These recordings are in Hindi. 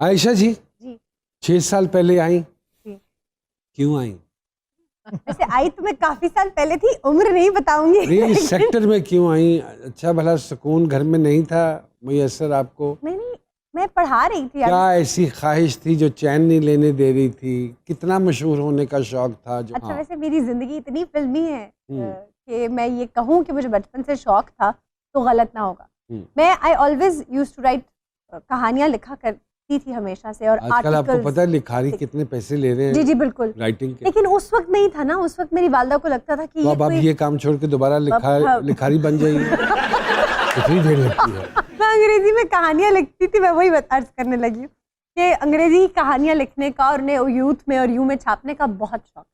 आयशा जी जी 6 साल पहले आई, जी। क्यों आई? वैसे आई तो मैं काफी साल पहले थी, उम्र नहीं बताऊंगी। नहीं, इस सेक्टर में क्यों आई? अच्छा भला सुकून घर में नहीं था मुयस्सर आपको? नहीं, मैं पढ़ा रही थी। क्या ऐसी ख्वाहिश थी जो चैन नहीं लेने दे रही थी? कितना मशहूर होने का शौक था जो? अच्छा हाँ। वैसे मेरी जिंदगी इतनी फिल्मी है कि मैं ये कहूँ कि मुझे बचपन से शौक था तो गलत ना होगा। मैं I always use to write, कहानियां लिखा करती थी हमेशा से। और आजकल आपको articles- पता है लिखारी कितने पैसे ले रहे हैं? जी जी बिल्कुल। राइटिंग के। लेकिन उस वक्त नहीं था ना, उस वक्त मेरी वालदा को लगता था कि तो अब आप ये काम छोड़ के दोबारा लिखारी बन जाइए। कितनी देर लगती है? मैं अंग्रेजी में कहानियां लिखती थी, मैं वही अर्ज करने लगी हूँ कि अंग्रेजी कहानियां लिखने का और उन्हें यूथ में और यू में छापने का बहुत शौक।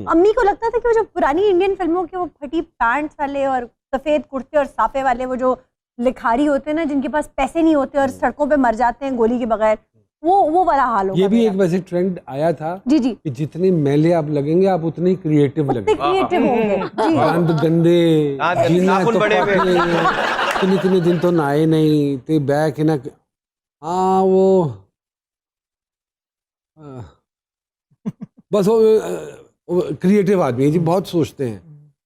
अम्मी को लगता था कि वो जो पुरानी इंडियन फिल्मों के वो फटी पैंट्स वाले और सफेद कुर्ते और साफे वाले वो जो लिखारी होते हैं ना, जिनके पास पैसे नहीं होते और सड़कों पे मर जाते हैं गोली के बगैर, वो वाला हाल होगा। ये भी एक वैसे ट्रेंड आया था जी जी कि जितने मैले आप लगेंगे आप उतने ही क्रिएटिव लगेंगे। क्रिएटिव होंगे जी। दांत गंदे, जीना तो कितने दिन तो नहाए नहीं ते बैक ना। हाँ वो बस वो क्रिएटिव आदमी है जी, बहुत सोचते हैं,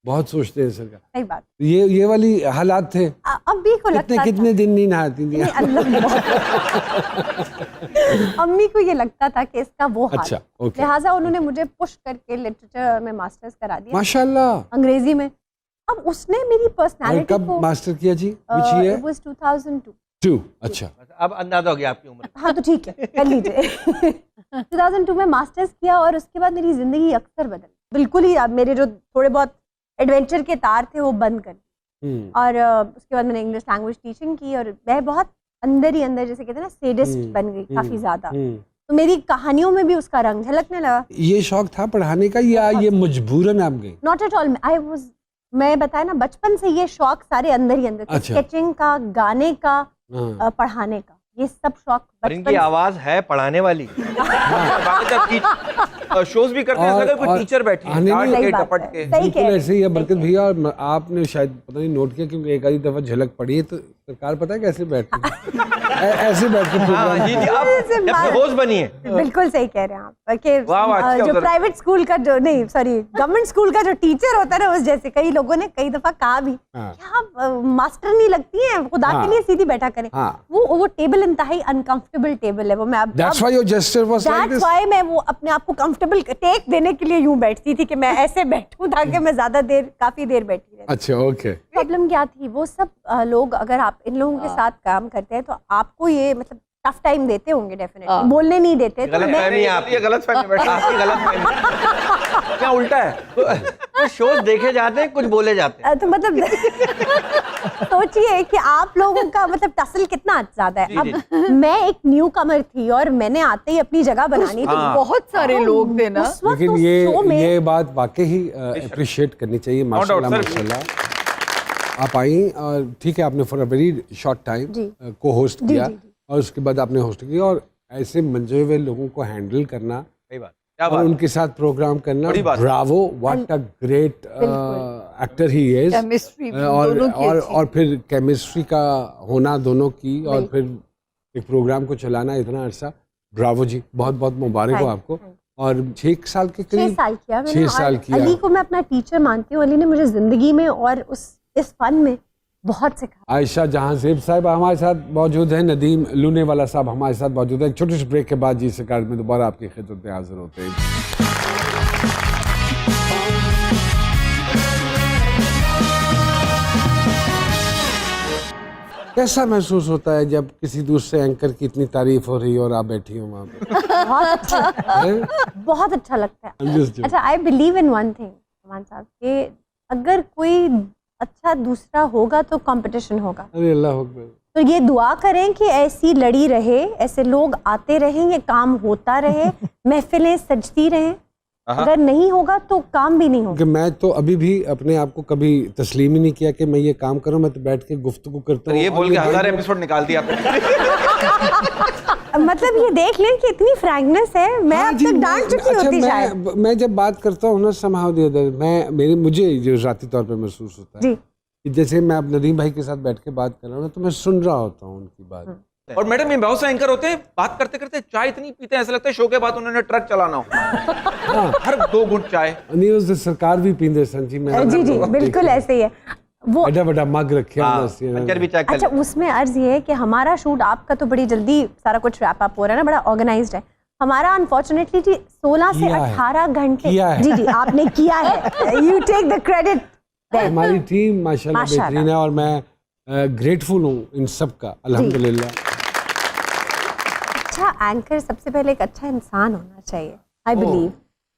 बहुत सोचते हैं सर का। सही बात। ये वाली हालात थे। अम्मी को लगता कितने दिन नहीं नहाती थी? अम्मी को ये लगता था कि इसका वो हाल। अच्छा, ओके। लिहाजा उन्होंने मुझे पुश करके लिटरेचर में मास्टर्स करा दिया माशाल्लाह, अंग्रेजी में। अब उसने मेरी पर्सनालिटी कब को मास्टर किया जी? Which year? it was 2002। अच्छा, अब अंदाजा हो गया आपकी उम्र। हाँ तो ठीक है, कर लीजिए। 2002 में मास्टर्स किया और उसके बाद मेरी जिंदगी अक्सर बदल बिल्कुल ही। अब मेरे जो थोड़े बहुत एडवेंचर के तार थे वो बंद कर दिए। और उसके बाद मैंने इंग्लिश लैंग्वेज टीचिंग की और मैं बहुत अंदर ही अंदर, जैसे कहते हैं ना, सेडिस्ट बन गई काफी ज्यादा। तो मेरी कहानियों में भी उसका रंग झलकने लगा। ये शौक था पढ़ाने का या ये मजबूरन आप गई? Not at all. मैं बताया ना, बचपन से ये शौक सारे अंदर ही अंदर थे। अच्छा। स्केचिंग का, गाने का, पढ़ाने का, ये सब शौक और इनकी आवाज है पढ़ाने वाली। शोज भी करते हैं अगर कोई टीचर बैठी है डांट के टपट के। बिल्कुल ऐसे ही है बरकत भैया। और आपने शायद पता नहीं नोट किया, क्योंकि एक आधी दफा झलक पड़ी है तो सरकार पता है कैसे बैठती है। ऐसे बैठ के हाँ, जी जी, आप होस्ट बनी है। बिल्कुल सही कह रहे हैं आप कि वाह, जो प्राइवेट स्कूल का जो नहीं सॉरी गवर्नमेंट स्कूल का जो टीचर होता है ना, उस जैसे कई लोगों ने कई दफा कहा भी क्या मास्टर नहीं लगती हैं, खुदा के लिए सीधी बैठा करें। वो टेबल इंतहाई अनकंफर्टेबल टेबल है वो। मैं That's why your gesture was like this? That's why मैं वो अपने आप को कंफर्टेबल टेक देने के लिए यूं बैठती थी कि मैं ऐसे बैठूं ताकि मैं ज्यादा देर, काफी देर बैठी रहूं। अच्छा, ओके। प्रॉब्लम क्या थी, वो सब लोग अगर आप इन लोगों के साथ काम करते हैं तो आपको ये मतलब टफ टाइम देते होंगे डेफिनेटली, बोलने नहीं देते। तो गलतफहमी है आपकी, गलतफहमी बैठा आपकी गलतफहमी। क्या उल्टा है, शोज देखे जाते हैं, कुछ बोले जाते हैं। तो मतलब सोचिए कि आप लोगों का मतलब टसल कितना ज्यादा है। अब मैं एक न्यू कमर थी और मैंने आते ही अपनी जगह बनानी थी। बहुत सारे लोग थे ना। लेकिन ये बात वाकई ही अप्रिशिएट करनी चाहिए। माशाल्लाह माशाल्लाह आप आई और ठीक है, आपने for a very short time को होस्ट किया और उसके बाद आपने होस्ट किया और ऐसे मंजे हुए लोगों को हैंडल करना, सही बात, और उनके साथ प्रोग्राम करना, Bravo, what a great actor he is. Chemistry और फिर केमिस्ट्री का होना दोनों की, और फिर एक प्रोग्राम को चलाना इतना अरसा, ब्रावो जी, बहुत बहुत मुबारक हो आपको। और 6 साल के करीब 6 साल किया मैंने। 6 साल किया। अली को मैं अपना टीचर मानती हूँ। अली ने मुझे जिंदगी में और इस फन में बहुत सिखा। आयशा जहां ज़ेब साहब हमारे साथ मौजूद हैं, नदीम लूनेवाला साहब हमारे साथ मौजूद हैं। एक छोटे से ब्रेक के बाद जी सरकार में दोबारा आपकी खिदमत में हाजिर होते हैं। कैसा महसूस होता है जब किसी दूसरे एंकर की इतनी तारीफ हो रही है और आप बैठी हो वहाँ पे? बहुत अच्छा लगता है। अच्छा, I believe in one thing Aman साहब, कि अगर कोई अच्छा दूसरा होगा तो कंपटीशन होगा। अरे अल्लाह अकबर। तो ये दुआ करें कि ऐसी लड़ी रहे, ऐसे लोग आते रहें, ये काम होता रहे, महफिलें सजती रहें। अगर नहीं होगा तो काम भी नहीं होगा। कि मैं तो अभी भी अपने आप को कभी तस्लीम ही नहीं किया कि मैं ये काम करूं। मैं तो बैठ के गुफ्तगू करता हूं। ये बोल के 1000 एपिसोड निकाल दिया आपने। मतलब ये देख लें कि इतनी फ्रैंकनेस है। मैं अब तक डांट चुकी होती शायद। मैं जब बात करता हूँ ना समहाउ द अदर, मुझे जो ज़ाती तौर पे महसूस होता है कि जैसे मैं अब नदीम भाई के साथ बैठ के बात कर रहा हूँ ना, तो मैं सुन रहा होता हूँ उनकी बात, और मैडम ये बहुत से एंकर होते हैं, बात करते करते चाय इतनी पीते हैं ऐसा लगता है शो के बाद उन्होंने ट्रक चलाना हो। हर 2 घुट चाय। नहीं उस सरकार भी पींदे सन जी। मैं जी जी बिल्कुल ऐसे ही है वो। बड़ा बड़ा मग रखे अंकर भी चेक कर अच्छा उसमें अर्ज ये है कि हमारा शूट, आपका तो बड़ी जल्दी सारा कुछ रैप अप हो रहा है ना, बड़ा ऑर्गेनाइज्ड है। हमारा अनफॉर्चुनेटली जी 16 से 18 घंटे। जी जी आपने किया है, यू टेक द क्रेडिट। हमारी टीम माशाल्लाह बेहतरीन है और मैं ग्रेटफुल हूँ इन सब का, अल्हम्दुलिल्लाह। अच्छा एंकर सबसे पहले एक अच्छा इंसान होना चाहिए, आई बिलीव।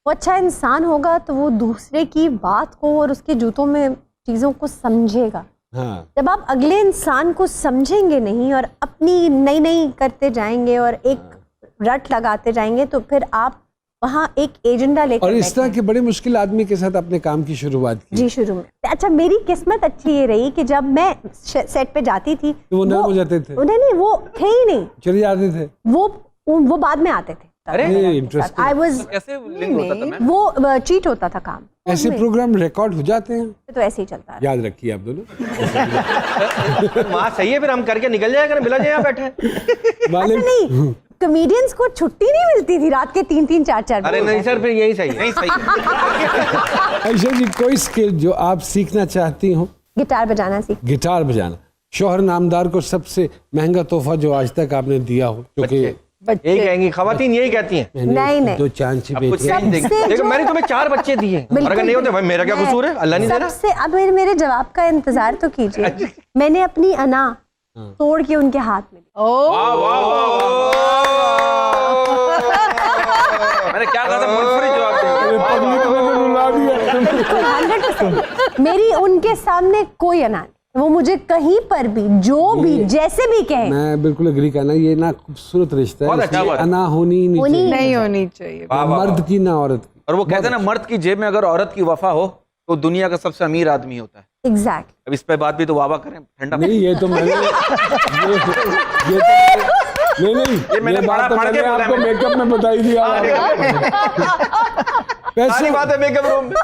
वो अच्छा इंसान होगा तो वो दूसरे की बात को और उसके जूतों में चीज़ों को समझेगा। हाँ। जब आप अगले इंसान को समझेंगे नहीं और अपनी नई नई करते जाएंगे और एक रट लगाते जाएंगे तो फिर आप वहाँ एक एजेंडा लेकर और इस तरह के बड़े मुश्किल आदमी के साथ अपने काम की शुरुआत की। जी शुरू में। अच्छा मेरी किस्मत अच्छी ये रही कि जब मैं सेट पे जाती थी तो वो नाम हो जाते थे? उन्हें नहीं, वो थे ही नहीं, चले जाते थे वो बाद में आते थे। अरे इंटरेस्टिंग। आई वाज कैसे लिंक होता था मैम? वो चीट होता था काम। ऐसे प्रोग्राम रिकॉर्ड हो जाते हैं, तो ऐसे ही चलता है। याद रखिए आप दोनों। वहाँ सही है, फिर हम करके निकल जाएगा ना, बिला जाए यहाँ बैठे। अच्छा नहीं, कॉमेडियंस को छुट्टी नहीं मिलती थी रात के 3-3 4-4 अरे नहीं सर, फिर यही सही है। नहीं सही है। ऐशा जी कोई स्किल जो आप सीखना चाहती हो? गिटार बजाना सीख। गिटार बजाना। शौहर नामदार को सबसे महंगा तोहफा जो आज तक आपने दिया हो, क्योंकि यही कहेंगी खवातीन, यही कहती हैं। नहीं। 2 चांची अब कुछ बेटी। देखो मैंने तुम्हें 4 बच्चे दिए, और अगर नहीं होते भाई मेरा क्या कसूर है, अल्लाह नहीं दे रहा। सबसे अब मेरे जवाब का इंतजार तो कीजिए। मैंने अपनी अना तोड़ के उनके हाथ में दी। वाह वाह वाह। मैंने क्या कहा था, मुनफरिद जवाब दिया। मेरी उनके सामने कोई अना नहीं, वो मुझे कहीं पर भी जो भी जैसे भी कहे। मैं बिल्कुल एग्री करना, ये ना खूबसूरत रिश्ता है, बहुत अच्छा इसमें बात है। अना होनी नहीं होनी चाहिए। मर्द की ना औरत की। और वो कहते हैं ना, मर्द की जेब में अगर औरत की वफा हो तो दुनिया का सबसे अमीर आदमी होता है। एग्जैक्ट। अब इस पे बात भी तो वावा करें, ठंडा नहीं ये तो मैंने ये मैंने बात तो पढ़ के मैंने बोला आपको मैंने। मेकअप में बताई थी। सारी बात है मेकअप रूम में।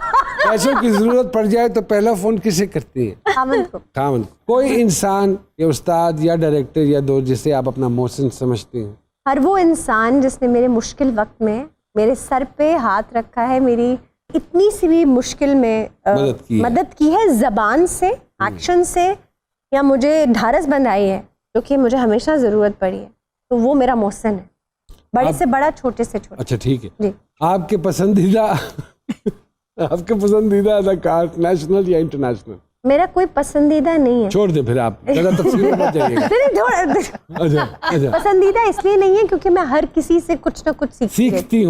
पैसों की जरूरत पड़ जाए तो पहला फोन किसे करती है? खामद को। खामद। कोई इंसान या उस्ताद या डायरेक्टर या दोस्त जिसे आप अपना मोहसिन समझते हैं? हर वो इंसान जिसने मेरे मुश्किल वक्त में मेरे सर पे हाथ रखा है, मेरी इतनी सी भी मुश्किल में मदद की है, जबान से, एक्शन से, या मुझे ढारस बंधाई है जो कि मुझे हमेशा जरूरत पड़ी है, तो वो मेरा मोहसिन है। बड़े से बड़ा, छोटे से छोटा। अच्छा ठीक है जी। आपके पसंदीदा अदाकार नेशनल या इंटरनेशनल? मेरा कोई पसंदीदा नहीं है। छोड़ दे फिर, आप ज़्यादा तफसील में मत जाइएगा। नहीं, अच्छा पसंदीदा इसलिए नहीं है क्योंकि मैं हर किसी से कुछ ना कुछ सीखती सीखती हूँ।